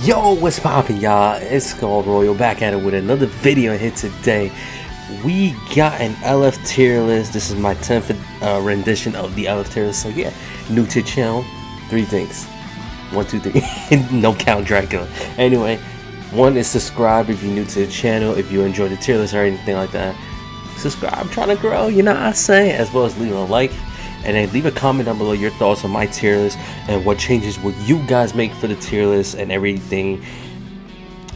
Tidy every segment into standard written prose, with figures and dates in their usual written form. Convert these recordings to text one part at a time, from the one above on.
Yo, what's poppin', y'all? It's called Royal back at it with another video here today. We got an LF tier list. This is my 10th rendition of the LF tier list. So yeah, new to the channel, 3 things. 1, 2, 3. No count Dracula. Anyway, 1 is subscribe if you're new to the channel. If you enjoy the tier list or anything like that, subscribe. I'm trying to grow, you know what I'm saying? As well as leave a like. And then leave a comment down below your thoughts on my tier list and what changes would you guys make for the tier list and everything.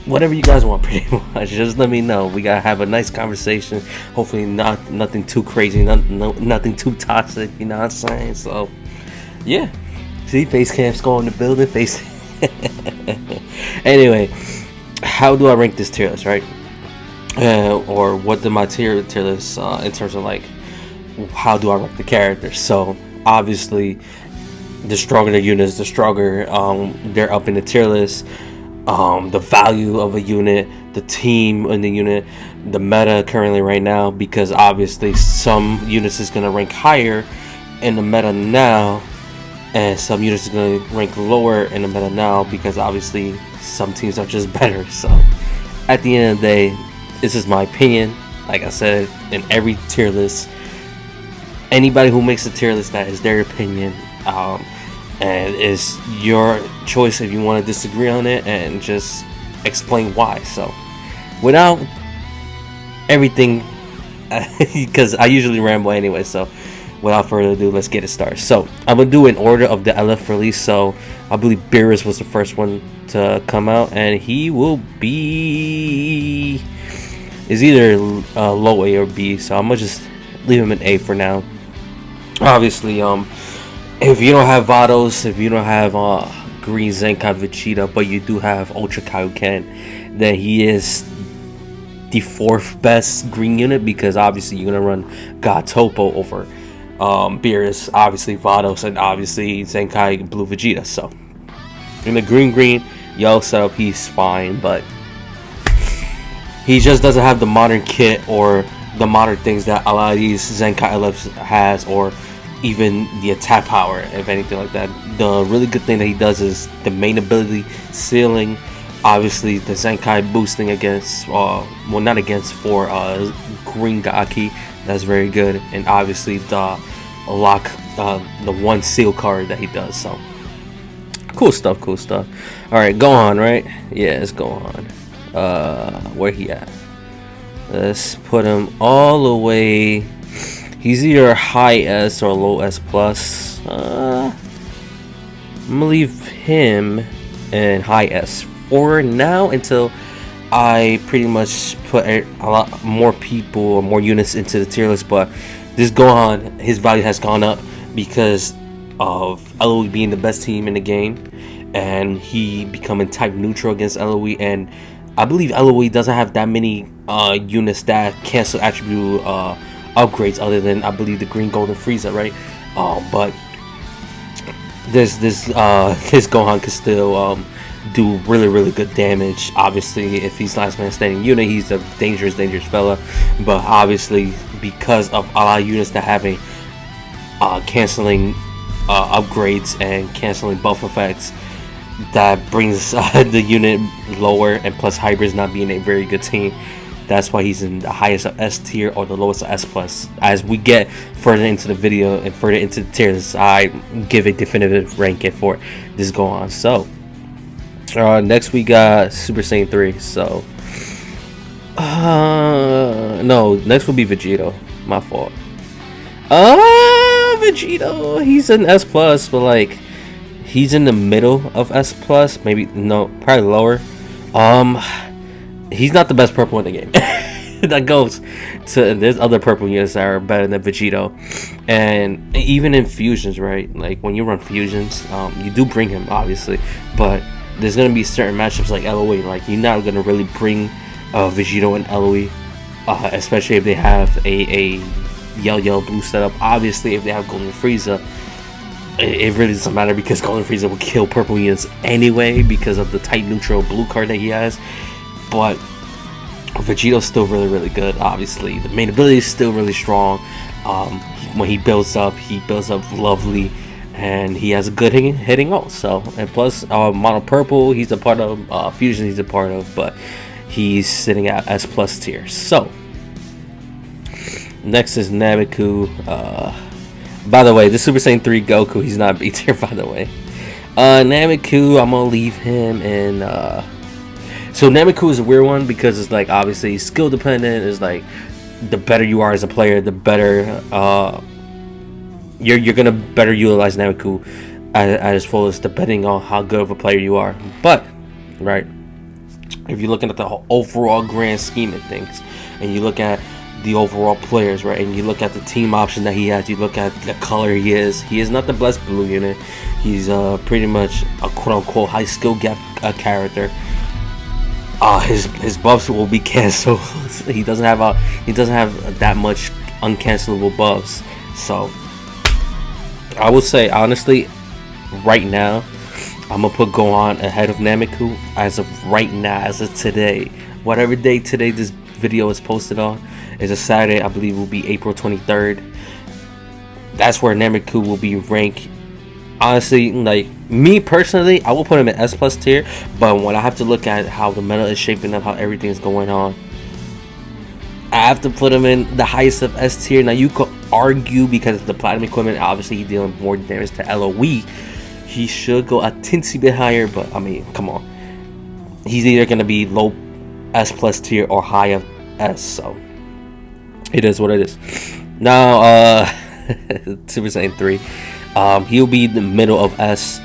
Whatever you guys want, pretty much. Just let me know. We gotta have a nice conversation. Hopefully nothing too crazy, nothing too toxic, you know what I'm saying? So yeah. See, face camps go in the building, face. Anyway, how do I rank this tier list, right? Or what do my tier list in terms of like how do I rank the characters? So obviously the stronger the units, the stronger they're up in the tier list. The value of a unit, the team in the unit, the meta currently right now, because obviously some units is going to rank higher in the meta now and some units is going to rank lower in the meta now because obviously some teams are just better. So at the end of the day, this is my opinion. Like I said, in every tier list, anybody who makes a tier list, that is their opinion, and it's your choice if you want to disagree on it and just explain why. So without everything, because I usually ramble anyway, so without further ado, let's get it started. So I'm gonna do an order of the LF release. So I believe Beerus was the first one to come out, and he will be is either low A or B, so I'm gonna just leave him in A for now. Obviously, if you don't have Vados, if you don't have Green Zenkai Vegeta, but you do have Ultra Kaioken, then he is the 4th best green unit, because obviously you're gonna run God Topo over Beerus, obviously Vados, and obviously Zenkai Blue Vegeta. So in the green yellow setup, he's fine, but he just doesn't have the modern kit or the modern things that a lot of these Zenkai LFs has, or even the attack power, if anything like that. The really good thing that he does is the main ability, Sealing, obviously the Zenkai boosting against, well, not against, for Green Gaki, that's very good, and obviously the lock, the 1 seal card that he does. So cool stuff. All right, Gohan, right? Yeah, it's Gohan. Where he at? Let's put him all the way. He's either high S or low S plus. I'm gonna leave him in high S for now until I pretty much put a lot more people or more units into the tier list. But this Gohan, his value has gone up because of LOE being the best team in the game, and he becoming type neutral against LOE. And I believe LOE doesn't have that many units that cancel attribute upgrades other than, I believe, the Green, Gold, and Frieza, right? But this Gohan can still do really good damage. Obviously, if he's last man standing unit, he's a dangerous fella. But obviously, because of a lot of units that have a canceling upgrades and canceling buff effects, that brings the unit lower, and plus hybrids not being a very good team. That's why he's in the highest of S tier or the lowest of S plus. As we get further into the video and further into the tiers, I give a definitive ranking for this Gohan. So next we got Super Saiyan 3. So no, next will be Vegito. My fault. Vegito, he's an S plus, but like he's in the middle of S plus, maybe no, probably lower. He's not the best purple in the game. That goes to, there's other purple units that are better than Vegito, and even in fusions, right? Like when you run fusions, you do bring him obviously, but there's gonna be certain matchups like LOE, like you're not gonna really bring Vegito and LOE, especially if they have a yellow blue setup. Obviously, if they have Golden Frieza, it really doesn't matter, because Golden Frieza will kill purple units anyway because of the type neutral blue card that he has. But Vegito's still really good. Obviously, the main ability is still really strong. When he builds up lovely, and he has a good hitting also. And plus, Mono Purple, he's a part of Fusion. He's a part of, but he's sitting at S+ tier. So next is Namiku. By the way, the Super Saiyan 3 Goku, he's not B tier, by the way. Namiku, I'm gonna leave him in. So Namiku is a weird one because it's like obviously skill dependent. It's like the better you are as a player, the better you're gonna better utilize Namiku at his fullest, depending on how good of a player you are. But right, if you're looking at the overall grand scheme of things, and you look at the overall players, right, and you look at the team option that he has, you look at the color he is not the Blessed Blue unit. He's pretty much a quote-unquote high skill gap character. His buffs will be canceled. he doesn't have that much uncancelable buffs. So I would say honestly, right now, I'm gonna put Gohan ahead of Namiku as of right now, as of today. Whatever day today this video is posted on is a Saturday. I believe it will be April 23rd. That's where Namiku will be ranked. Honestly, like me personally, I will put him in S+ tier, but when I have to look at how the meta is shaping up, how everything is going on, I have to put him in the highest of S tier. Now you could argue because of the platinum equipment, obviously he's dealing more damage to LOE, he should go a teensy bit higher, but I mean, come on, he's either gonna be low S+ tier or high of S, so it is what it is. Now Super Saiyan 3, he'll be the middle of S.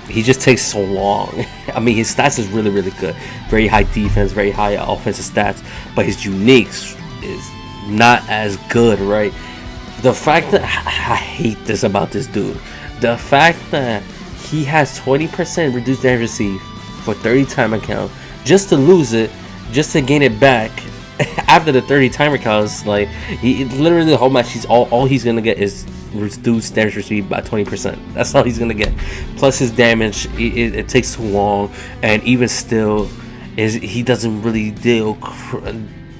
He just takes so long. I mean, his stats is really, really good. Very high defense, very high offensive stats, but his uniques is not as good, right? The fact that I hate this about this dude, the fact that he has 20% reduced damage received for 30 timer count, just to lose it, just to gain it back after the 30 timer counts. Like, he literally the whole match, he's all he's gonna get is reduced damage received by 20%. That's all he's gonna get. Plus his damage, it takes too long, and even still, he doesn't really deal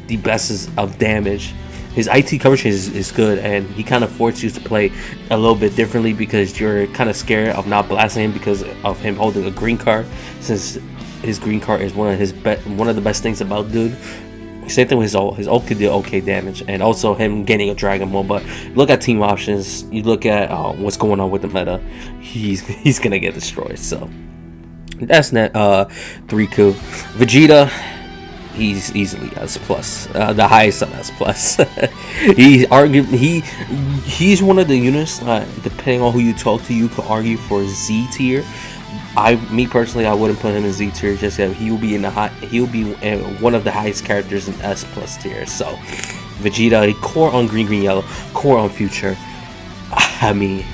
the best of damage. His IT coverage is good, and he kind of forces you to play a little bit differently because you're kind of scared of not blasting him because of him holding a green card, since his green card is one of the best things about dude. Same thing with his ult. His ult could do okay damage, and also him gaining a Dragon Ball. But look at team options. You look at what's going on with the meta. He's gonna get destroyed. So that's 3Q. Vegeta, he's easily S+, the highest of S+. He's one of the units that, depending on who you talk to, you could argue for Z tier. Me personally, I wouldn't put him in Z tier just yet. He'll be one of the highest characters in S+ tier. So Vegeta, core on green, yellow, core on future. I mean,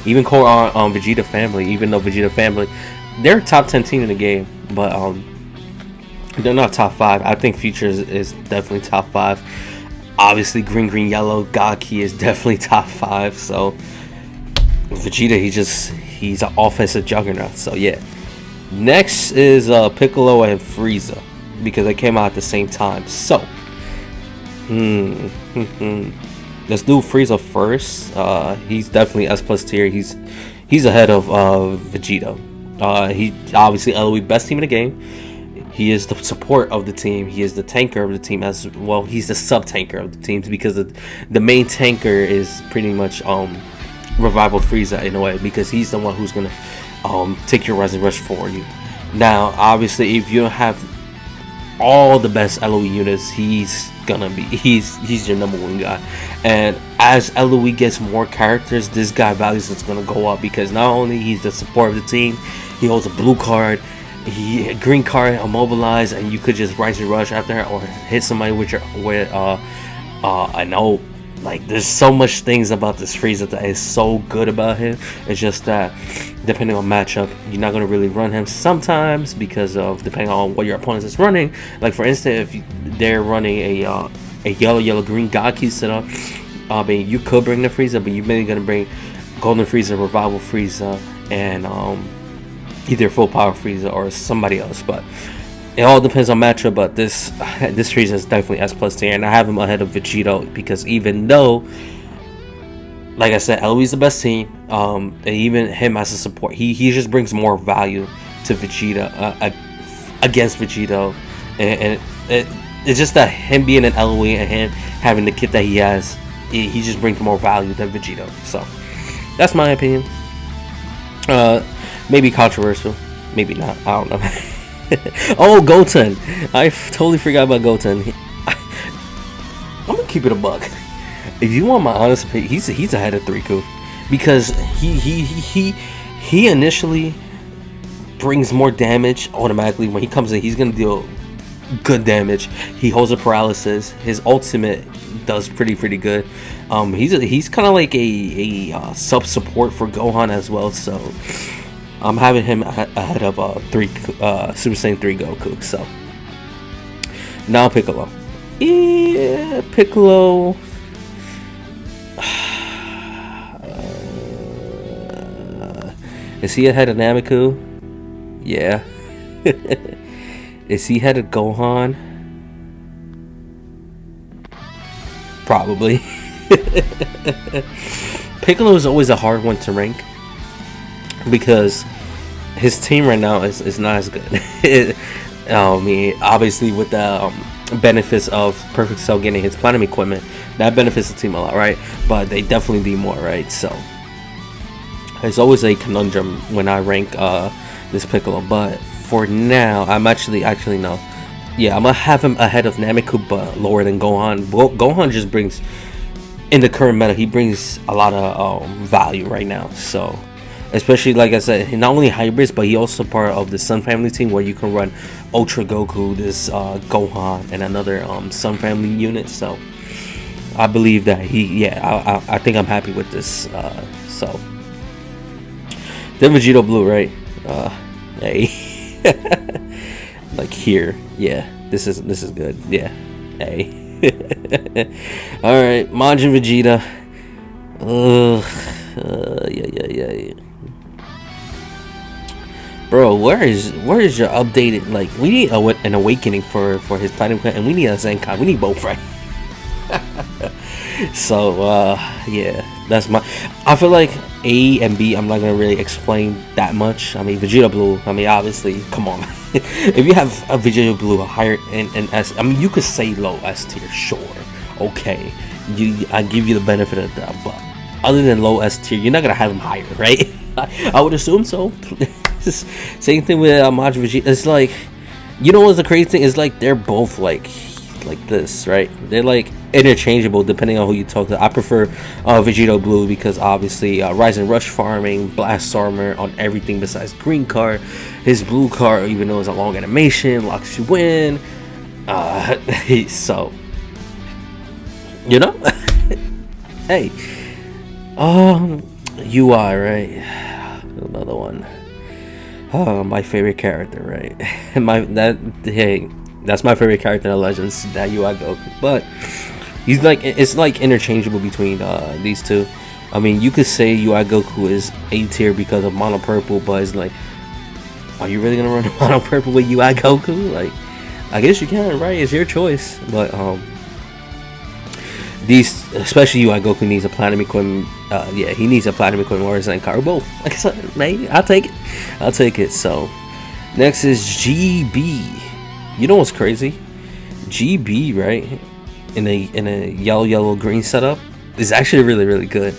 even core on Vegeta family. Even though Vegeta family, they're a top 10 team in the game, but they're not top 5. I think future is definitely top 5. Obviously, green, yellow, God Key is definitely top 5. So Vegeta, he's an offensive juggernaut. So yeah. Next is Piccolo and Frieza, because they came out at the same time. So let's do Frieza first. He's definitely S+ tier. He's ahead of Vegeta. He obviously LOE best team in the game. He is the support of the team. He is the tanker of the team as well. He's the sub tanker of the teams, because the main tanker is pretty much Revival Frieza in a way, because he's the one who's gonna take your Rising Rush for you. Now obviously, if you don't have all the best LOE units, he's your #1 guy. And as LOE gets more characters, this guy values is gonna go up, because not only he's the support of the team, he holds a blue card, green card, immobilize, and you could just Rising Rush after, or hit somebody with I know. Like, there's so much things about this Frieza that is so good about him. It's just that depending on matchup, you're not going to really run him sometimes, because of depending on what your opponent is running. Like, for instance, if they're running a yellow green God Key setup, I mean, you could bring the Frieza, but you're mainly going to bring Golden Frieza, Revival Frieza, and either Full Power Frieza or somebody else. But it all depends on matchup. But this Frieza is definitely S+ tier, and I have him ahead of Vegito, because even though like I said, LOE's the best team. And even him as a support, he just brings more value to Vegeta against Vegito, and it's just that him being an LOE and him having the kit that he has, he just brings more value than Vegito. So that's my opinion. Maybe controversial, maybe not. I don't know. Oh, Goten! I totally forgot about Goten. I'm gonna keep it a buck. If you want my honest opinion, he's ahead of 3Ku because he initially brings more damage automatically. When he comes in, he's gonna deal good damage. He holds a paralysis. His ultimate does pretty good. He's kind of like a sub support for Gohan as well. So I'm having him ahead of Super Saiyan 3 Goku. So now Piccolo. Yeah, Piccolo. Is he ahead of Namiku? Yeah. Is he ahead of Gohan? Probably. Piccolo is always a hard one to rank because his team right now is not as good. I mean, obviously with the benefits of Perfect Cell getting his platinum equipment, that benefits the team a lot, right? But they definitely need more, right? So it's always a conundrum when I rank this Piccolo. But for now, I'm actually no. Yeah, I'm gonna have him ahead of Namiku, but lower than Gohan. Gohan just brings, in the current meta, he brings a lot of value right now. So, especially like I said, not only hybrids, but he also part of the Sun Family team where you can run Ultra Goku, this Gohan, and another Sun Family unit. So, I believe that I think I'm happy with this. So, then Vegito Blue, right? Hey. Like here, yeah, this is good, yeah. Hey. All right, Majin Vegeta. Yeah. Bro, where is your updated? Like, we need an awakening for his platinum, and we need a Zenkai. We need both, right? So yeah, that's my. I feel like A and B, I'm not gonna really explain that much. I mean, Vegeta Blue, I mean, obviously, come on. If you have a Vegeta Blue higher in S, I mean, you could say low S tier, sure, okay, I give you the benefit of that, but other than low S tier, you're not gonna have him higher, right? I would assume so. Same thing with Majin Vegeta. It's like, you know what's the crazy thing? It's like they're both like this, right? They're like interchangeable depending on who you talk to. I prefer Vegito Blue because obviously Rise and Rush farming, blast armor on everything besides green card. His blue card, even though it's a long animation, locks you in. So, you know, hey, UI, right? Another one. My favorite character, right? That's my favorite character in Legends, that UI Goku. But he's like, it's like interchangeable between these two. I mean, you could say UI Goku is A tier because of Mono Purple, but it's like, are you really gonna run Mono Purple with UI Goku? Like, I guess you can, right? It's your choice. But these, especially UI Goku, needs a platinum equipment. Yeah, he needs a platinum equipment or a Zenkai or both. Like I said, maybe I'll take it. So next is GB. You know what's crazy? GB, right? In a yellow green setup is actually really good.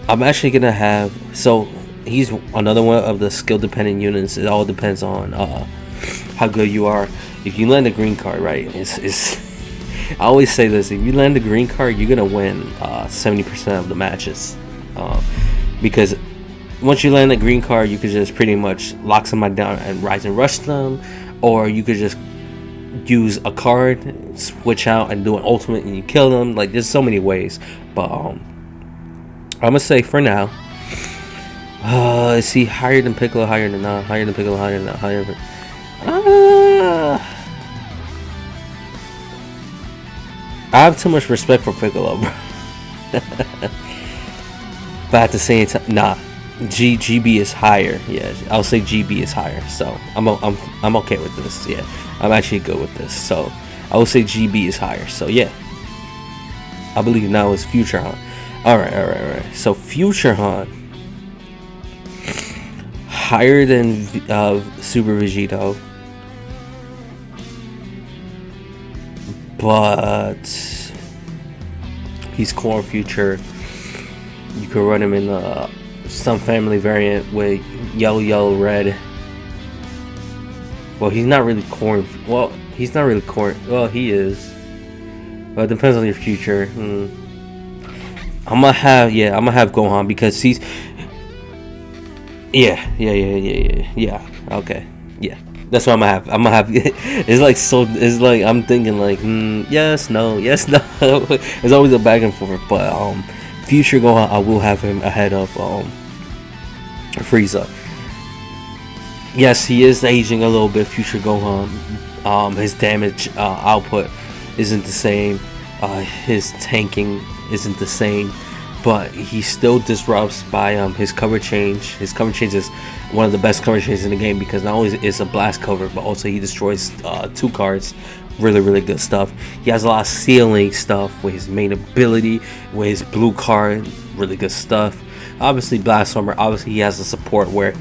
I'm actually gonna have, so he's another one of the skill dependent units. It all depends on how good you are. If you land a green card, right? It's I always say this: if you land a green card, you're gonna win 70% of the matches, because once you land a green card, you could just pretty much lock somebody down and rise and rush them, or you could just use a card, switch out and do an ultimate and you kill them. Like, there's so many ways, but I'm gonna say for now, is he higher than Piccolo, higher than not, higher than Piccolo, higher than not, higher than I have too much respect for Piccolo, bro. But at the same time, nah, GB is higher. Yeah, I'll say GB is higher. So I'm okay with this. Yeah, I'm actually good with this. So I will say GB is higher. So yeah, I believe now is future, huh? Alright. So Future Han, higher than Super Vegito, but he's core Future. You could run him in some family variant with yellow, red. Well, he's not really corn. Well, he's not really corn. Well, he is. But it depends on your future. I'm gonna have Gohan because he's. Yeah. Okay. Yeah. That's what I'm gonna have. It's like so. It's like I'm thinking like yes, no. It's always a back and forth. But future Gohan, I will have him ahead of Frieza. Yes, he is aging a little bit. Future Gohan, his damage output isn't the same. His tanking isn't the same, but he still disrupts by his cover change. His cover change is one of the best cover changes in the game because not only is a blast cover, but also he destroys 2 cards. Really good stuff. He has a lot of sealing stuff with his main ability, with his blue card. Really good stuff. Obviously, blast armor. Obviously, he has the support where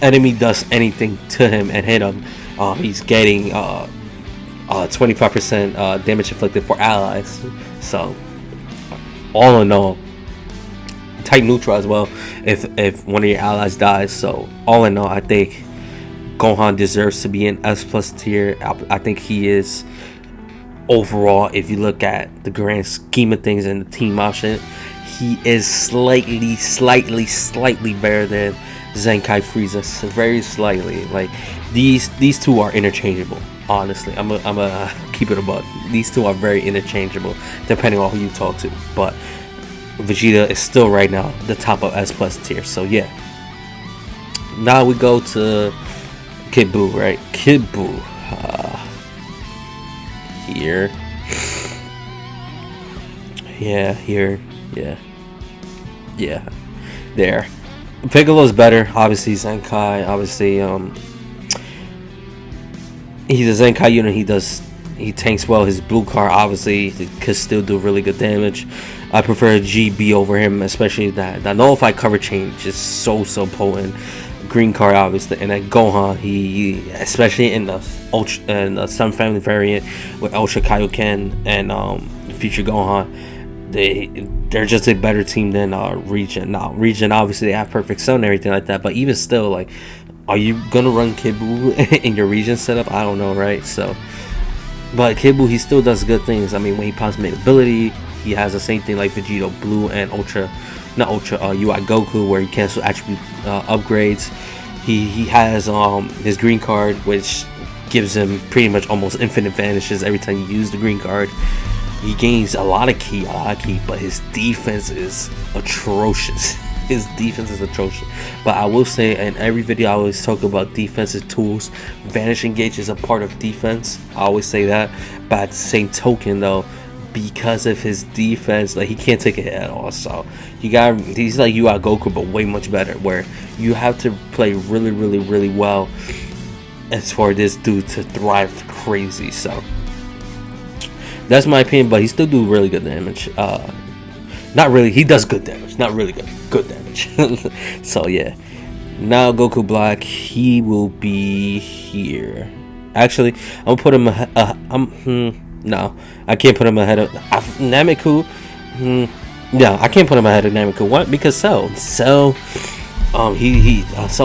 enemy does anything to him and hit him, he's getting 25% damage inflicted for allies. So all in all, type neutral as well if one of your allies dies. So all in all, I think Gohan deserves to be in S+ tier. I think he is overall, if you look at the grand scheme of things and the team option, he is slightly better than Zenkai Frieza, very slightly. Like these two are interchangeable. Honestly, I'm a keep it a buck. These two are very interchangeable depending on who you talk to. But Vegeta is still right now the top of S+ tier. So yeah. Now we go to Kid Buu, right? Kid Buu. Here. Yeah, here. Yeah. There. Piccolo's better, obviously. Zenkai, obviously, he's a Zenkai unit. He tanks well. His blue card, obviously, could still do really good damage. I prefer GB over him, especially that nullified cover change is so potent. Green card, obviously, and then Gohan, he especially in the Ultra and the Sun Family variant with Ultra Kaioken and Future Gohan. They're just a better team than Region. Now Region, obviously they have Perfect Sun and everything like that, but even still, like, are you gonna run Kid Buu in your Region setup? I don't know, right? So, but Kid Buu, he still does good things. I mean, when he pops main ability, he has the same thing like Vegito Blue and UI Goku, where he cancels attribute upgrades. He has his green card, which gives him pretty much almost infinite vanishes every time you use the green card. He gains a lot of ki, but his defense is atrocious. But I will say, in every video I always talk about defensive tools. Vanishing Gauge is a part of defense. I always say that. But at the same token, though, because of his defense, like, he can't take a hit at all. So he's like UI Goku, but way much better. Where you have to play really well as for this dude to thrive crazy. So that's my opinion, but he still do really good damage. Not really, he does good damage, not really good damage. So yeah, now Goku Black, he will be here. Actually, I'm gonna put him no, I can't put him ahead of Namiku. Yeah, I can't put him ahead of Namiku. What? Because Cell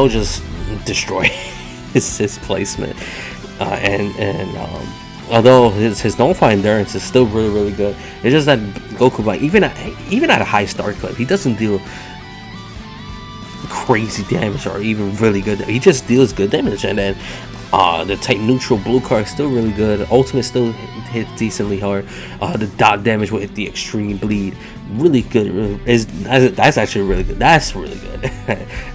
just destroyed his placement, and although his nullify endurance is still really good, it's just that Goku Black, even at a high start clip, he doesn't deal crazy damage or even really good. He just deals good damage, and then the type neutral blue card is still really good. Ultimate still hits decently hard. The dot damage will hit the extreme bleed. Really good. That's actually really good. That's really good.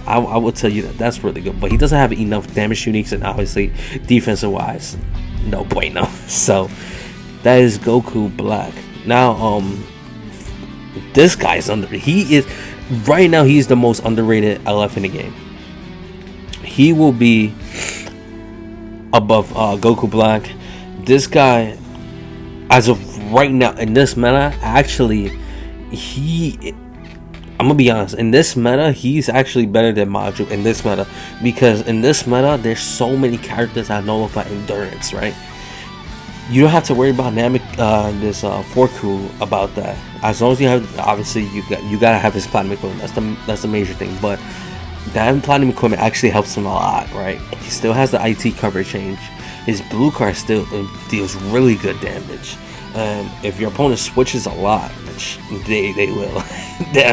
I will tell you that's really good. But he doesn't have enough damage uniques, and obviously defensive wise, no bueno. So that is Goku Black. Now this guy's right now he's the most underrated LF in the game. He will be above Goku Black. This guy, as of right now in this meta, actually I'm gonna be honest, in this meta, he's actually better than Maju in this meta, because in this meta, there's so many characters that nullify endurance, right? You don't have to worry about Forku about that. As long as you have, obviously, you gotta have his platinum equipment. That's the major thing. But that platinum equipment actually helps him a lot, right? He still has the IT cover change. His blue card still deals really good damage. If your opponent switches a lot, which they will,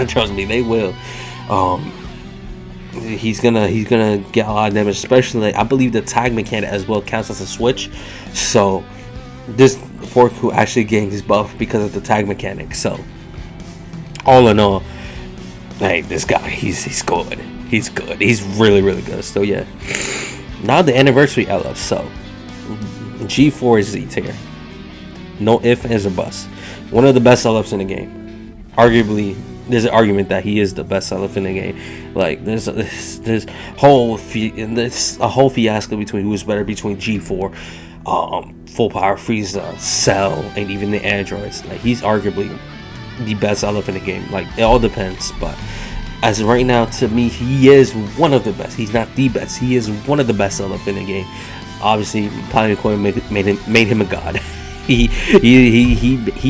trust me, they will. He's gonna get a lot of damage, especially I believe the tag mechanic as well counts as a switch. So this Forku actually getting his buff because of the tag mechanic. So all in all, hey, this guy, he's good. He's good. He's really good. So yeah. Now the anniversary LF. So G4 is Z tier. No ifs, ands, or buts. One of the best LFs in the game. Arguably, there's an argument that he is the best LF in the game. Like there's a whole fiasco between who's better between G4, Full Power Frieza, Cell, and even the androids. Like he's arguably the best LF in the game. Like it all depends, but as of right now, to me, he is one of the best. He's not the best. He is one of the best LF in the game. Obviously, Platinum Equipment made him a god. he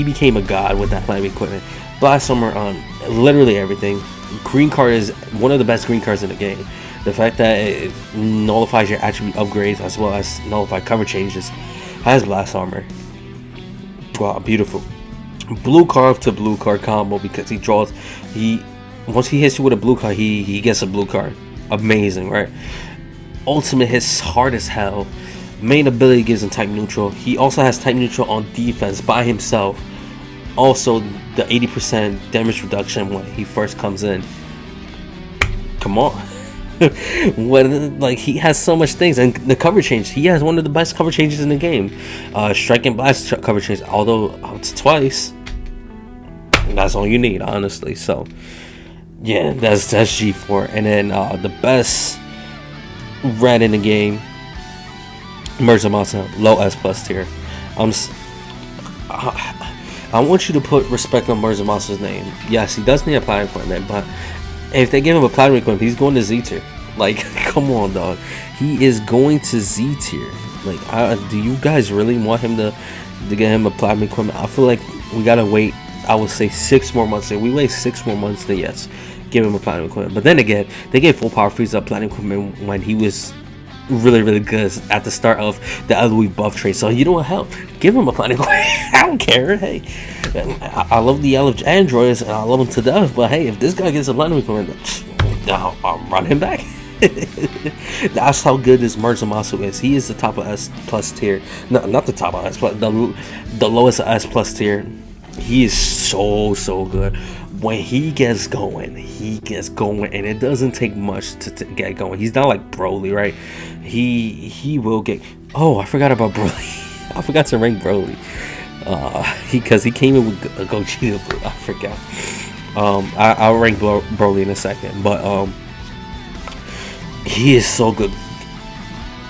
became a god with that Platinum Equipment. Blast Summer on literally everything. Green card is one of the best green cards in the game. The fact that it nullifies your attribute upgrades as well as nullify cover changes has Blast Armor. Wow, beautiful. Blue card to blue card combo because he draws. Once he hits you with a blue card, he gets a blue card. Amazing, right? Ultimate hits hard as hell. Main ability gives him type neutral. He also has type neutral on defense by himself. Also, the 80% damage reduction when he first comes in. Come on. Like he has so much things, and the cover change. He has one of the best cover changes in the game. Strike and blast cover change. Although it's twice. That's all you need, honestly. So yeah, that's G4. And then the best red in the game, Murzamasa, low S plus tier. I want you to put respect on Murzamasa's name. Yes, he does need a platinum equipment, but if they give him a platinum equipment, he's going to Z tier. Like, come on, dog. He is going to Z tier. Like, do you guys really want him to get him a platinum equipment? I feel like we gotta wait. I would say 6 more months. If we wait 6 more months, then yes, give him a platinum equipment. But then again, they gave Full Power Frieza platinum equipment when he was really good at the start of the Louis buff trade. So you know what, hell, give him a platinum equipment. I don't care. Hey, I love the LF androids and I love them to death. But hey, if this guy gets a platinum equipment, I'll run him back. That's how good this Murzamasu is. He is the top of S plus tier. No, not the top of S, but the lowest S plus tier. He is so good. When he gets going, and it doesn't take much to get going. He's not like Broly, right? He will get. Oh, I forgot about Broly. I forgot to rank Broly. Because he came in with Vegito Blue. I forgot. I'll rank Broly in a second, but he is so good.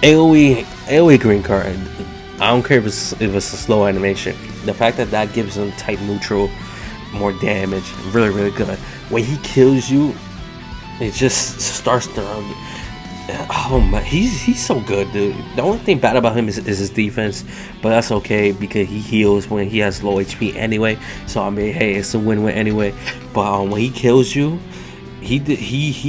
AoE green card. I don't care if it's a slow animation. The fact that gives him type neutral, more damage, really good. When he kills you, it just starts to. Oh man, he's so good, dude. The only thing bad about him is his defense, but that's okay because he heals when he has low HP anyway. So I mean, hey, it's a win-win anyway. But when he kills you, he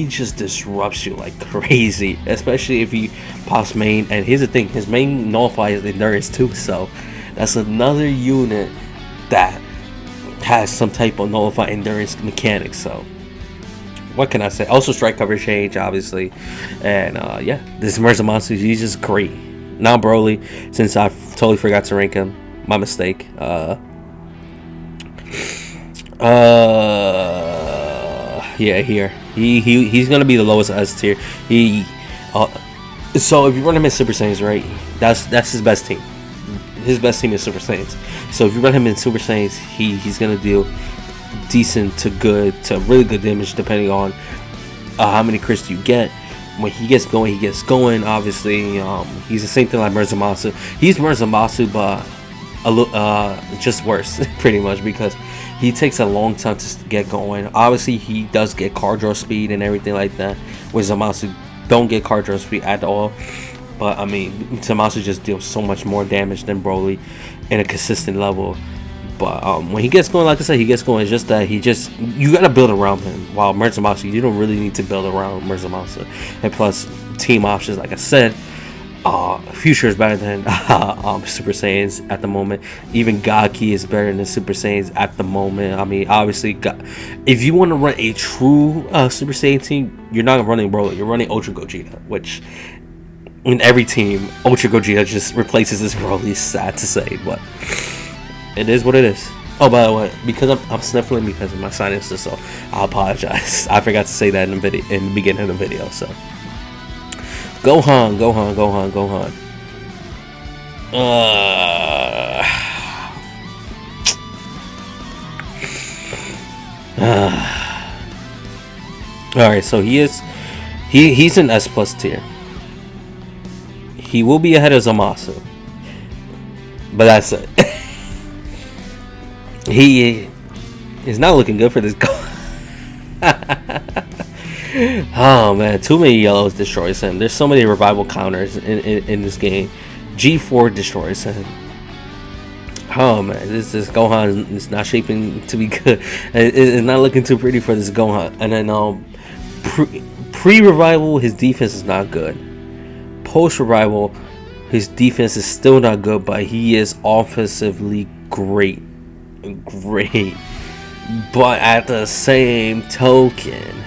just disrupts you like crazy, especially if he pops main. And here's the thing, his main nullifies endurance too, so that's another unit that has some type of nullify endurance mechanics. So what can I say? Also strike cover change, obviously. And yeah, this Murzamasa, he's just great. Now Broly, since I totally forgot to rank him, my mistake. Yeah, here he's gonna be the lowest S tier. So if you run him in Super Saiyans, right, that's his best team. His best team is Super Saiyans. So if you run him in Super Saiyans, he's gonna deal decent to good to really good damage depending on how many crits you get. When he gets going. Obviously, he's the same thing like Murzamasu. He's Murzamasu, but just worse, pretty much, because he takes a long time to get going. Obviously, he does get card draw speed and everything like that, where Zamasu don't get card draw speed at all. But I mean, Zamasu just deals so much more damage than Broly in a consistent level. But when he gets going, like I said, he gets going. It's just that you gotta build around him. While Zamasu, you don't really need to build around Zamasu. And plus, team options, like I said, Future is better than Super Saiyans at the moment. Even God Ki is better than Super Saiyans at the moment. I mean, obviously, if you want to run a true Super Saiyan team, you're not running Broly. You're running Ultra Gogeta, which in every team, Ultra Gogeta just replaces this Broly. Sad to say, but it is what it is. Oh, by the way, because I'm sniffling because of my sinuses, so I apologize. I forgot to say that in the beginning of the video. So, Gohan. All right, so he's an S+ tier. He will be ahead of Zamasu, but that's it. He is not looking good for this guy. Oh man, too many yellows destroys him. There's so many revival counters in this game. G4 destroys him. Oh man, this Gohan is not shaping to be good. It's not looking too pretty for this Gohan. And then pre-revival, his defense is not good. Post-revival, his defense is still not good, but he is offensively great. But at the same token,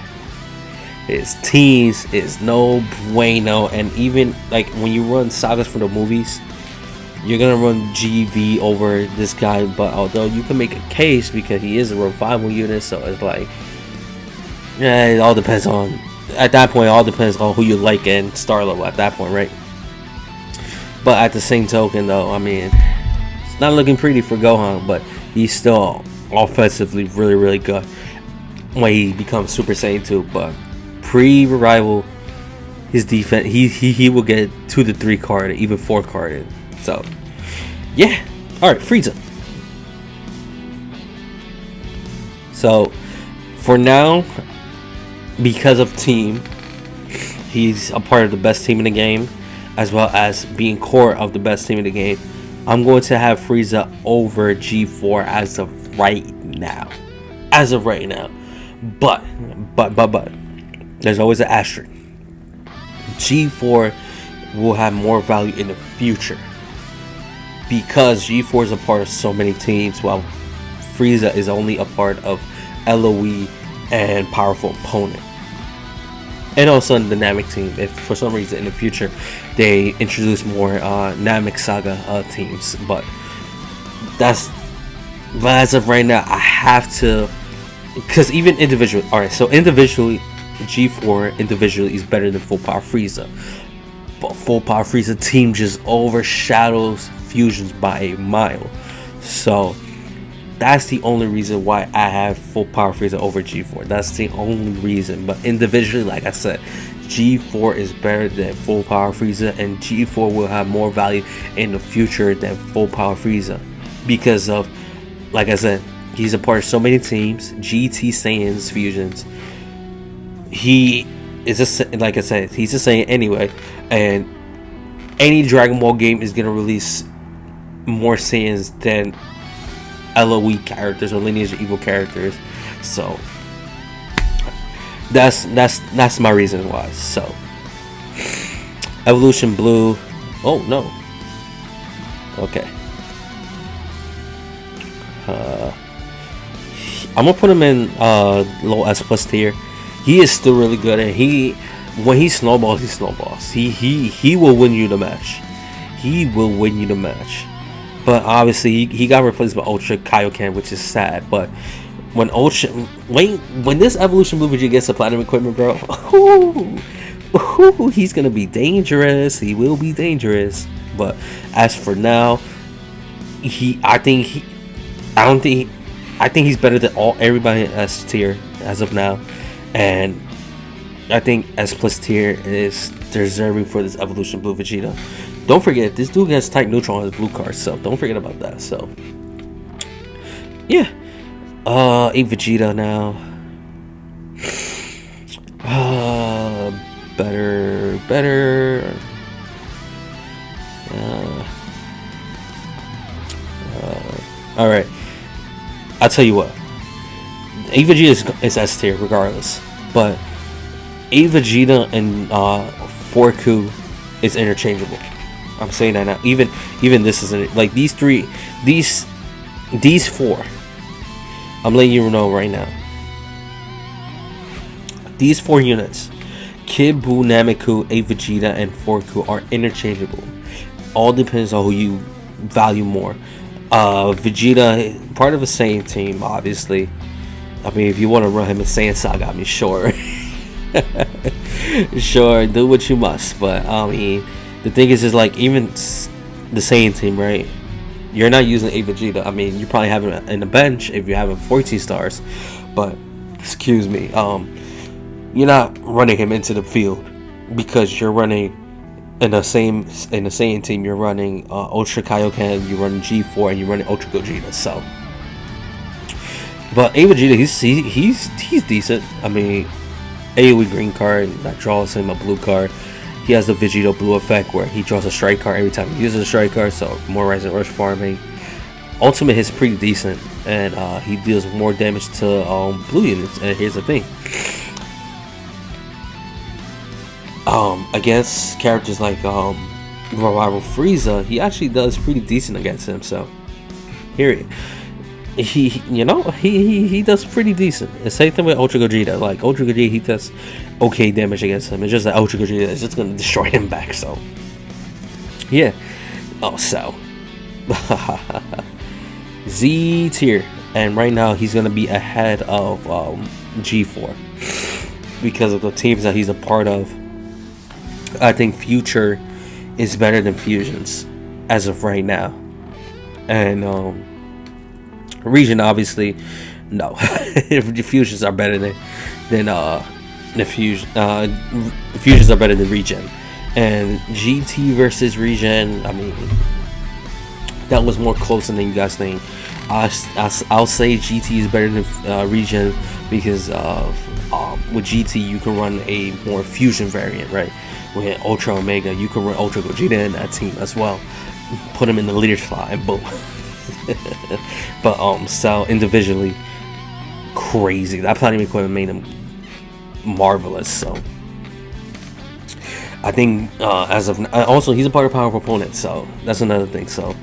his teams is no bueno. And even like when you run sagas for the movies, you're gonna run GV over this guy. But although you can make a case because he is a revival unit, so it's like, yeah, it all depends on, at that point, it all depends on who you like and star level at that point, right? But at the same token, though, I mean, it's not looking pretty for Gohan, but he's still offensively really good when he becomes Super Saiyan 2. But pre-revival, his defense, he will get 2 to 3 carded, even 4 carded. So yeah, all right, Frieza. So for now, because of team, he's a part of the best team in the game, as well as being core of the best team in the game. I'm going to have Frieza over G4 as of right now. But there's always an asterisk. G4 will have more value in the future because G4 is a part of so many teams, while Frieza is only a part of LOE and Powerful Opponent. And also in the Namek team, if for some reason in the future they introduce more Namek Saga teams. But as of right now, I have to, because even individually, alright, so individually, G4 individually is better than Full Power Frieza. But Full Power Frieza team just overshadows Fusions by a mile. So that's the only reason why I have Full Power Frieza over G4. That's the only reason. But individually, like I said, G4 is better than Full Power Frieza, and G4 will have more value in the future than Full Power Frieza because of, like I said, he's a part of so many teams, GT Saiyans fusions. He is a, like I said, he's a Saiyan anyway, and any Dragon Ball game is gonna release more Saiyans than LOE characters or Lineage of Evil characters. So that's my reason why. So Evolution Blue. Oh no. Okay. I'm gonna put him in low S+ tier. He is still really good, and when he snowballs, he snowballs. He will win you the match. He will win you the match. But obviously, he got replaced by Ultra Kaioken, which is sad. But when this Evolution Blue Vegeta gets the platinum equipment, bro, he's gonna be dangerous. He will be dangerous. But as for now, I think he's better than everybody in S tier as of now, and I think S+ tier is deserving for this Evolution Blue Vegeta. Don't forget, this dude has type neutral on his blue card, so don't forget about that. So yeah, A Vegeta now. Better. All right. I'll tell you what. A Vegeta is S tier regardless, but A Vegeta and 4Ku is interchangeable. I'm saying that now. Even this isn't like these four. I'm letting you know right now. These 4 units, Kid Buu, Namiku, A Vegeta, and 4Ku are interchangeable. All depends on who you value more. Vegeta, part of a Saiyan team, obviously. I mean, if you want to run him in Saiyan Saga, I mean, sure. Sure, do what you must. But, I mean, the thing is like, even the Saiyan team, right? You're not using A Vegeta. I mean, you probably have him in the bench if you're having 14 stars. But, excuse me, you're not running him into the field because you're running in the Saiyan team. You're running Ultra Kaioken, you're running G4, and you're running Ultra Gogeta. So, but A Vegeta, he's decent. I mean, AoE green card that draws him a blue card. He has the Vegito Blue effect where he draws a strike card every time he uses a strike card. So more Rise and Rush farming. Ultimate is pretty decent, and he deals more damage to blue units. And here's the thing. Against characters like Rival Frieza, he actually does pretty decent against him. So here he does pretty decent. The same thing with Ultra Gogeta. Like Ultra Gogeta, he does okay damage against him. It's just that Ultra Gogeta is just gonna destroy him back. So yeah. Oh, so Z tier, and right now he's gonna be ahead of G4 because of the teams that he's a part of. I think Future is better than Fusions as of right now, and Region obviously no. Fusions are better than the Fusions are better than Regen, and GT versus Regen. I mean, that was more closer than you guys think. I'll say GT is better than Regen because with GT you can run a more fusion variant, right? With Ultra Omega, you can run Ultra Gogeta in that team as well. Put him in the leader slot and boom. But so individually, crazy. That platinum equipment made him marvelous. So I think as of also he's a part of powerful opponent, so that's another thing. So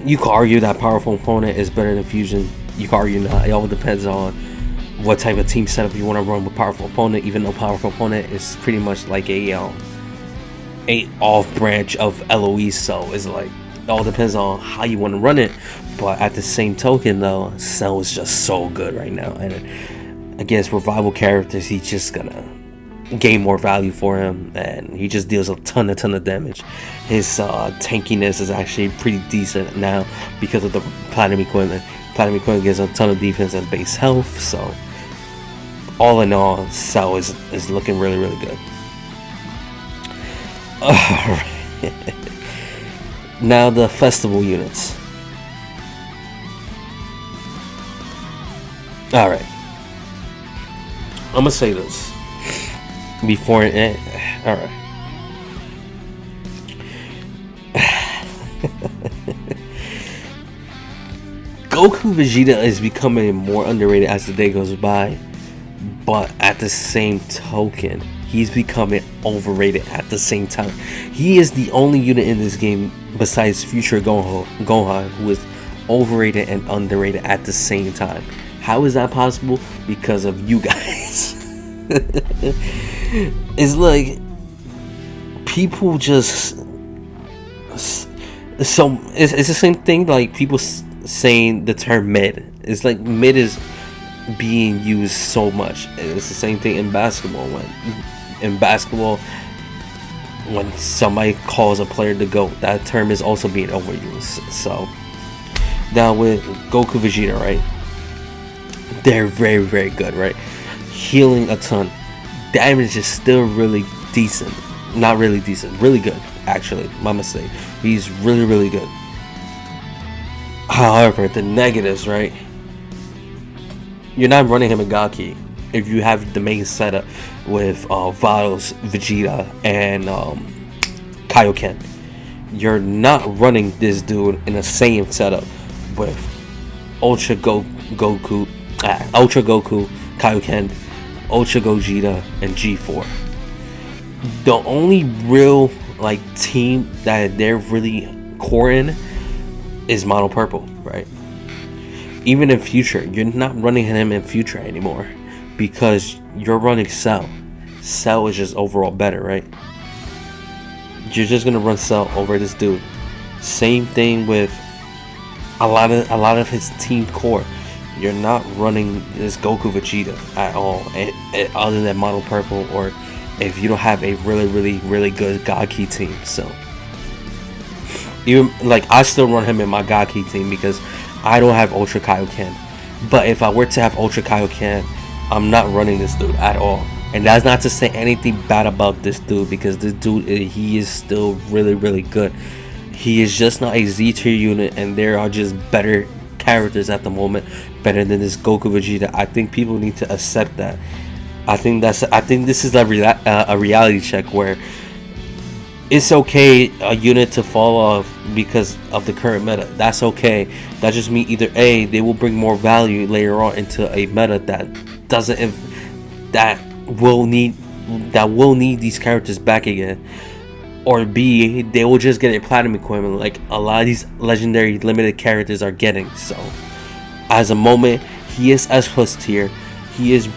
you could argue that powerful opponent is better than fusion. You could argue not. It all depends on what type of team setup you want to run with powerful opponent. Even though powerful opponent is pretty much like a off branch of LOE, so it's like it all depends on how you want to run it. But at the same token, though, Cell is just so good right now, and against revival characters, he's just gonna gain more value for him, and he just deals a ton of damage. His tankiness is actually pretty decent now because of the platinum equipment. Platinum equipment gives a ton of defense and base health, so all in all, Cell is looking really good. Alright. Now the festival units. Alright. I'm gonna say this before alright. Goku Vegeta is becoming more underrated as the day goes by, but at the same token, he's becoming overrated at the same time. He is the only unit in this game besides Future Gohan who is overrated and underrated at the same time. How is that possible? Because of you guys. It's like people just so it's the same thing like people saying the term mid. It's like mid is being used so much. It's the same thing in basketball. When somebody calls a player the GOAT, that term is also being overused. So now with Goku Vegeta, right? They're very good, right? Healing a ton. Damage is still really decent. Not really decent. Really good, actually. My mistake. He's really good. However, the negatives, right? You're not running him in Gaki if you have the main setup with Vados, Vegeta, and Kaioken. You're not running this dude in the same setup with Ultra Goku, Kaioken, Ultra Gogeta, and G4. The only real like team that they're really core in is Mono Purple, right? Even in Future, you're not running him in Future anymore because you're running Cell. Cell is just overall better, right? You're just gonna run Cell over this dude. Same thing with a lot of his team core. You're not running this Goku Vegeta at all, other than Mono Purple, or if you don't have a really good Gaki team. So even like I still run him in my Gaki team because I don't have Ultra Kaioken. But if I were to have Ultra Kaioken, I'm not running this dude at all. And that's not to say anything bad about this dude, because this dude, he is still really good. He is just not a Z tier unit, and there are just better characters at the moment, better than this Goku Vegeta. I think people need to accept that. I think this is a reality check where it's okay a unit to fall off because of the current meta. That's okay. That just means either A, they will bring more value later on into a meta that will need these characters back again, or B, they will just get a platinum equipment like a lot of these legendary limited characters are getting. So as a moment, he is S plus tier. He is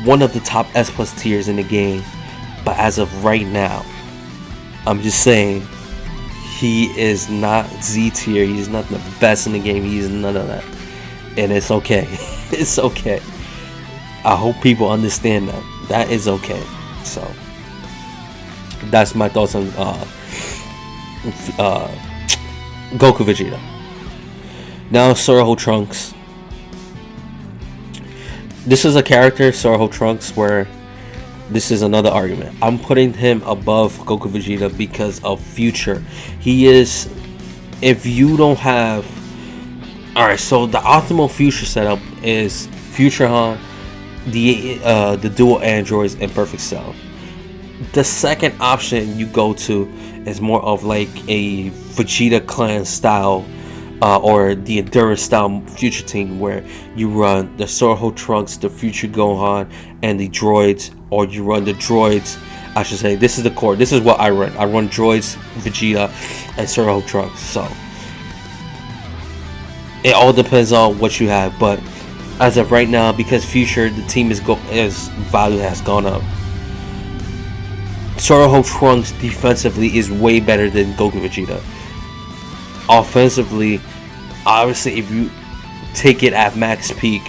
one of the top S plus tiers in the game, but as of right now, I'm just saying, he is not Z tier. He's not the best in the game. He is none of that, and it's okay. It's okay. I hope people understand that. That is okay. So that's my thoughts on Goku Vegeta. Now Sorrow Trunks. This is a character, Sorrow Trunks, where this is another argument. I'm putting him above Goku Vegeta because of Future. He is, if you don't have, alright, so the optimal Future setup is Future Han, the dual androids, and Perfect Cell. The second option you go to is more of like a Vegeta clan style, or the Endurance style Future team, where you run the Sorrow Trunks, the Future Gohan, and the Droids, or you run the Droids. I should say, this is the core. This is what I run. I run Droids, Vegeta, and Sorrow Trunks. So it all depends on what you have, but as of right now, because Future, the team is value has gone up. Sorrow Trunks defensively is way better than Goku Vegeta. Offensively, obviously, if you take it at max peak,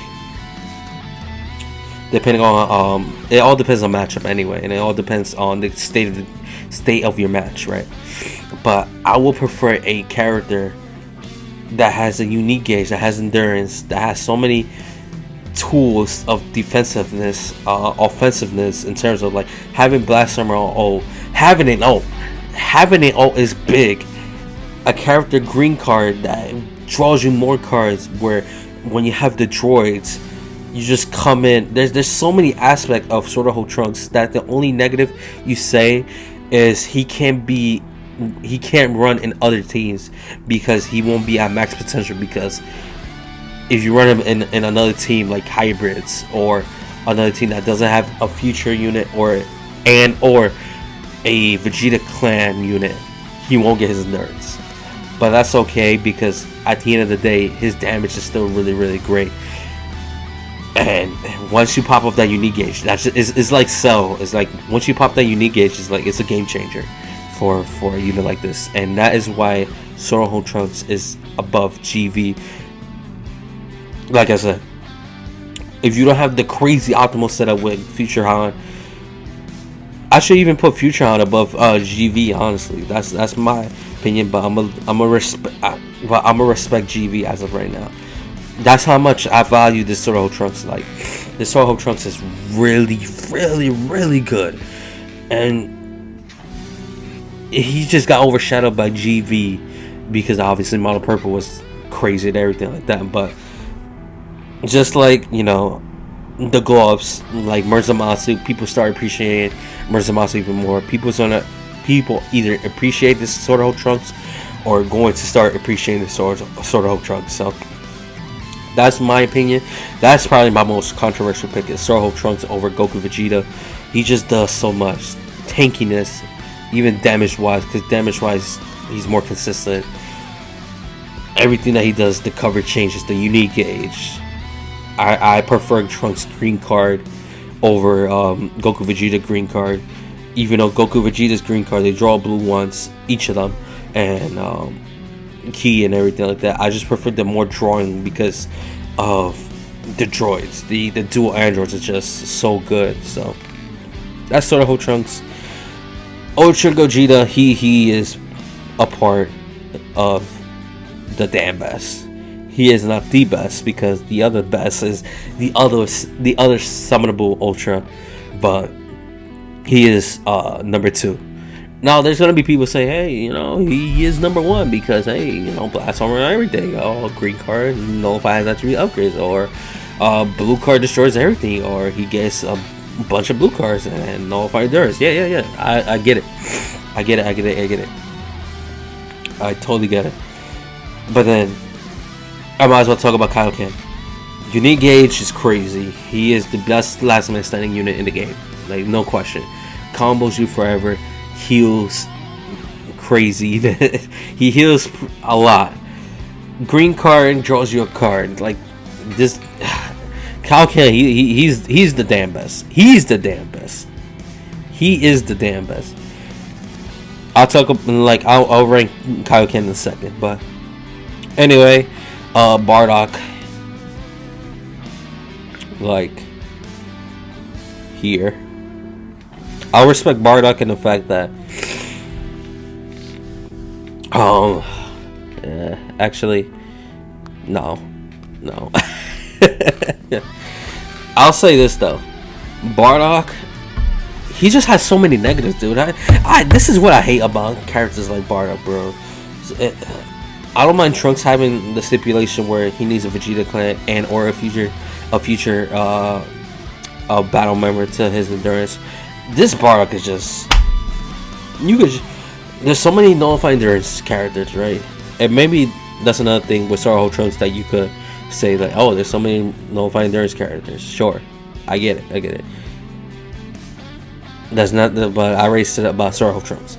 depending on it all depends on matchup anyway, and it all depends on the state of your match, right? But I will prefer a character that has a unique gauge, that has endurance, that has so many tools of defensiveness, offensiveness, in terms of like having Blast Armor on O, having it O is big. A character green card that draws you more cards, where when you have the droids, you just come in. There's so many aspects of Sorrow Trunks that the only negative you say is he can't run in other teams because he won't be at max potential, because if you run him in another team like Hybrids, or another team that doesn't have a Future unit or a Vegeta clan unit, he won't get his endurance. But that's okay, because at the end of the day, his damage is still really great. And once you pop up that unique gauge, it's like Cell. It's like once you pop that unique gauge, it's a game changer for a unit like this. And that is why Sorrow Trunks is above GV. Like I said, if you don't have the crazy optimal setup with Future Han, I should even put Future Han above GV. Honestly, that's my opinion. But I'm a respect GV as of right now. That's how much I value this Sorrow Trunks. Like, this Sorrow Trunks is really good, and he just got overshadowed by GV because obviously Mono Purple was crazy and everything like that. But just like, you know, the gloves, like Murasamasu, people start appreciating Murasamasu even more. People either appreciate this Sword of Hope Trunks or going to start appreciating the Sword of Hope Trunks. So that's my opinion. That's probably my most controversial pick is Sword of Hope Trunks over Goku Vegeta. He just does so much tankiness, even damage wise, because damage wise he's more consistent. Everything that he does, the cover changes, the unique gauge. I prefer Trunks green card over Goku Vegeta green card. Even though Goku Vegeta's green card, they draw blue once, each of them, and key and everything like that. I just prefer the more drawing because of the droids. The dual androids are just so good. So that's sort of Hope Trunks. Ultra Gogeta, he is a part of the damn best. He is not the best because the other best is the other summonable Ultra, but he is number 2. Now there's gonna be people saying, hey, you know, he is number 1 because hey, you know, blast armor and everything. Oh, green card nullifies attribute upgrades, or blue card destroys everything, or he gets a bunch of blue cards and nullify theirs. Yeah. I get it. I get it. I totally get it. But then I might as well talk about Kaioken. Unique gauge is crazy. He is the best last man standing unit in the game. Like, no question. Combos you forever. Heals crazy. He heals a lot. Green card draws you a card. Like, this Kaioken, he's the damn best. He is the damn best. I'll rank Kaioken in a second, but anyway, Bardock, like, here. I'll respect Bardock in the fact that actually no I'll say this though, Bardock, he just has so many negatives, dude. This is what I hate about characters like Bardock, bro. I don't mind Trunks having the stipulation where he needs a Vegeta clan and or a future battle member to his endurance. This Bardock is just, there's so many nullified endurance characters, right? And maybe that's another thing with Sword of Hope Trunks that you could say, like, oh, there's so many nullified endurance characters. Sure, I get it. That's not the, but I already said about Sword of Hope Trunks.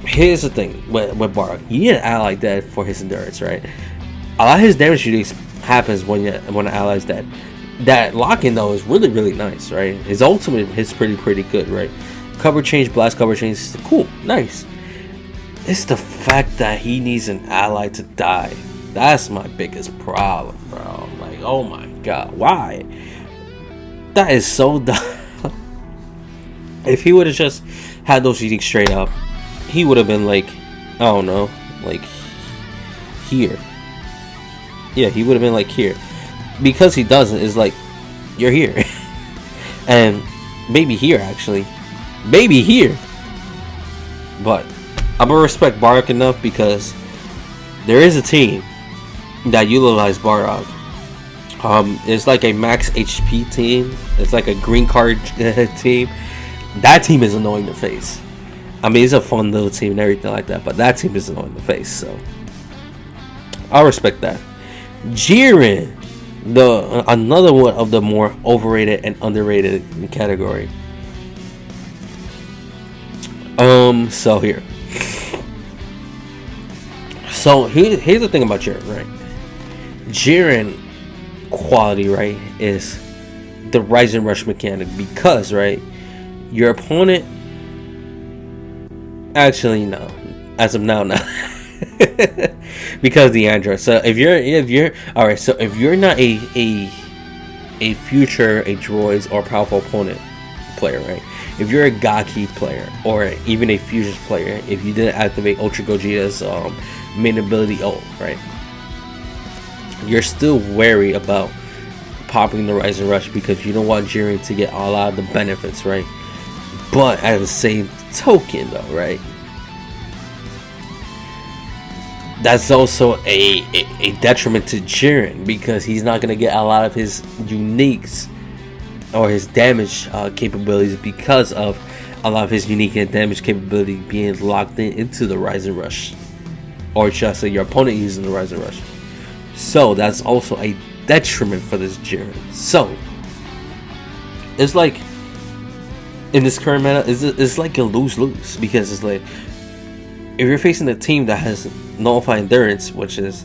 Here's the thing with Bardock. You need an ally dead for his endurance, right? A lot of his damage uniques happens when an ally's dead. That lock-in though is really nice, right? His ultimate is pretty good, right? Cover change, blast cover change, cool, nice. It's the fact that he needs an ally to die. That's my biggest problem, bro. Like, oh my god, why? That is so dumb. If he would have just had those uniques straight up, he would have been like, I don't know, like here. Yeah, he would have been like here. Because he doesn't, is like, you're here. And maybe here, actually. Maybe here. But I'm gonna respect Bardock enough because there is a team that utilizes Bardock. It's like a max HP team. It's like a green card team. That team is annoying to face. I mean, it's a fun little team and everything like that, but that team is annoying to face, so I'll respect that. Jiren, another one of the more overrated and underrated category. So here. So here's the thing about Jiren, right? Jiren quality, right, is the rise and rush mechanic because, right, your opponent, actually no, as of now, no. Because the android. So if you're all right, so if you're not a droids or powerful opponent player, right? If you're a Gaki player or even a fusions player, if you didn't activate Ultra Gogeta's main ability ult, right? You're still wary about popping the rise and rush because you don't want Jiren to get a lot of the benefits, right? But at the same token, though, right? That's also a detriment to Jiren because he's not going to get a lot of his uniques or his damage capabilities, because of a lot of his unique and damage capability being locked into the Rising Rush, or just say your opponent using the Rising Rush. So that's also a detriment for this Jiren. So it's like, in this current meta, it's like a lose-lose, because it's like, if you're facing a team that has Nullified Endurance, which is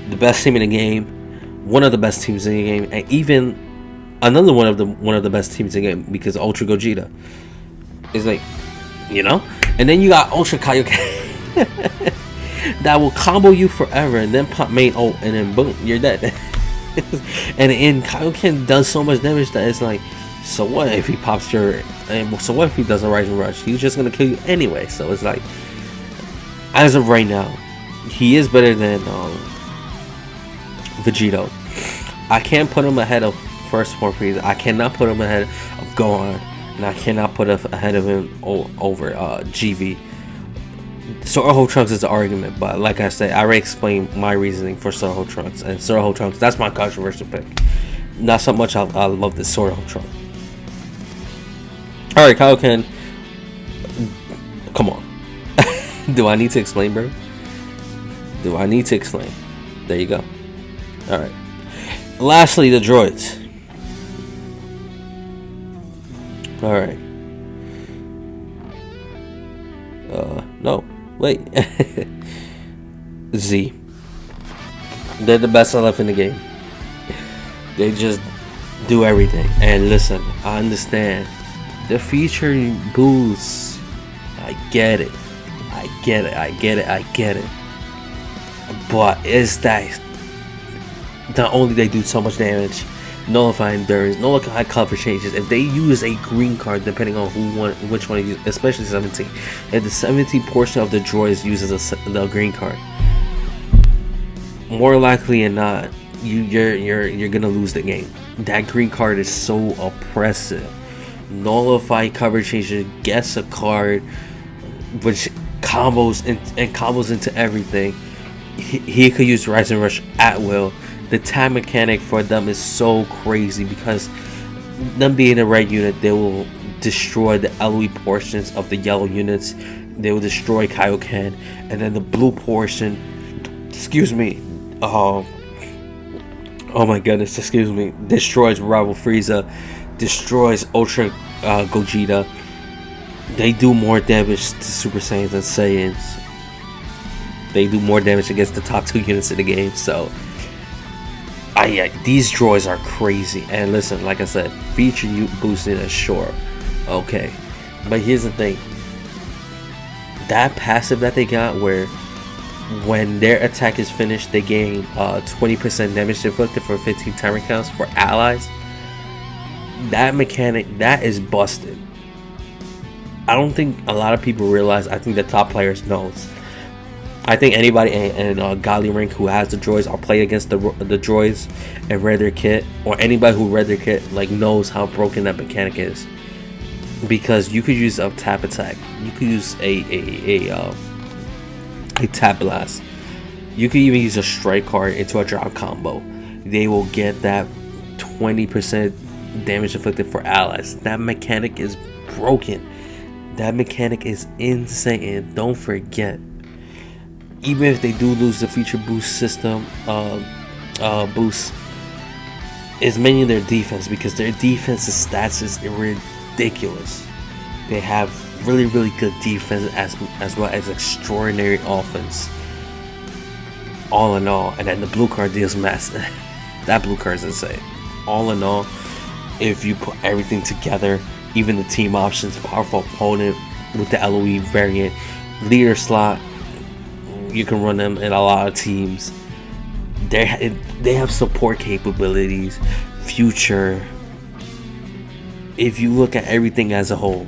the best team in the game, one of the best teams in the game, and even another one of the best teams in the game, because Ultra Gogeta is like, you know, and then you got Ultra Kaioken that will combo you forever, and then pop main ult, and then boom, you're dead. and Kaioken does so much damage that it's like, so what if he pops your, and so what if he does a Rising Rush? He's just gonna kill you anyway. So it's like, as of right now, he is better than Vegito. I can't put him ahead of First Form Frieza. I cannot put him ahead of Gohan, and I cannot put him ahead of him over GV. Sword Trunks is the argument, but like I said, I already explained my reasoning for Sword Trunks, and Sword Trunks, that's my controversial pick. Not so much I love this Sword Trunks. Alright, Kaioken, come on. Do I need to explain, bro? Do I need to explain? There you go. Alright. Lastly, the droids. Alright. No. Wait. Z. They're the best left in the game. They just do everything. And listen, I understand. The feature boosts. I get it. But it's that not only they do so much damage, nullify endurance, no high cover changes. If they use a green card, depending on which one you use, especially 17, if the 17 portion of the droids uses the green card, more likely than not, you're gonna lose the game. That green card is so oppressive. Nullify cover changes, gets a card which combos into everything. He could use Rising Rush at will. The tag mechanic for them is so crazy, because them being a red unit, they will destroy the LOE portions of the yellow units. They will destroy Kaioken, and then the blue portion, excuse me, oh my goodness, excuse me, destroys Rival Frieza, destroys Ultra Gogeta. They do more damage to Super Saiyans than Saiyans. They do more damage against the top 2 units in the game. So these droids are crazy. And listen, like I said, feature you boosting is sure. Okay. But here's the thing. That passive that they got, where when their attack is finished, they gain 20% damage inflicted for 15 timer counts for allies. That mechanic, that is busted. I don't think a lot of people realize. I think the top players knows. I think anybody in Godly rank who has the droids or play against the droids and read their kit, or anybody who read their kit, like, knows how broken that mechanic is. Because you could use a tap attack, you could use a tap blast, you could even use a strike card into a drop combo. They will get that 20% damage inflicted for allies. That mechanic is broken. That mechanic is insane. And don't forget, even if they do lose the feature boost system boost, is mainly their defense, because their defensive stats is ridiculous. They have really good defense as well as extraordinary offense, all in all. And then the blue card deals massive. That blue card is insane. All in all, if you put everything together, even the team options, powerful opponent with the LOE variant, leader slot, you can run them in a lot of teams. They have support capabilities, future. If you look at everything as a whole,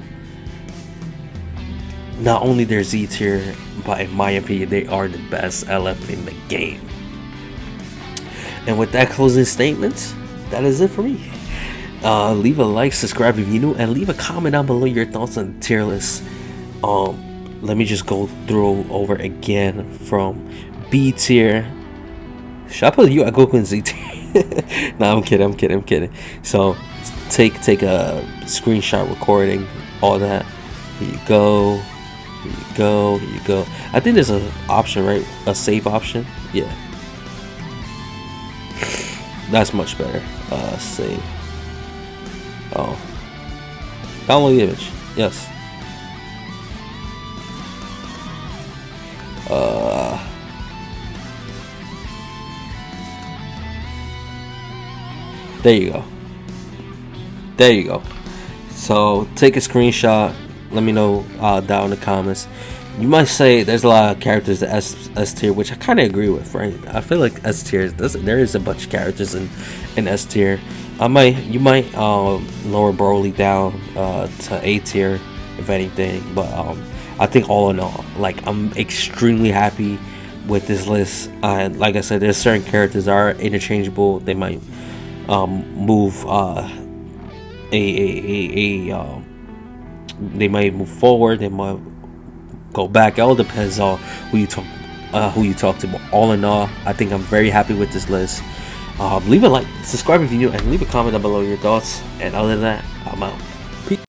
not only they're Z tier, but in my opinion, they are the best LF in the game. And with that closing statement, that is it for me. Leave a like, subscribe if you're new, and leave a comment down below your thoughts on the tier list. Let me just go through over again from B tier. Should I put you at Goku and Z tier? No, I'm kidding. So take a screenshot recording all that. Here you go. Here you go. Here you go. I think there's an option, right? A save option. Yeah. That's much better. Save. Oh. Download the image. Yes. There you go. There you go. So take a screenshot. Let me know down in the comments. You might say there's a lot of characters in S tier, which I kind of agree with, right? I feel like S tier there is a bunch of characters in S tier. You might lower Broly down to A tier if anything, but I think all in all, like, I'm extremely happy with this list. And like I said, there's certain characters that are interchangeable. They might move they might move forward, they might go back. It all depends on who you talk to. But all in all, I think I'm very happy with this list. Leave a like, subscribe if you're new, and leave a comment down below your thoughts. And other than that, I'm out.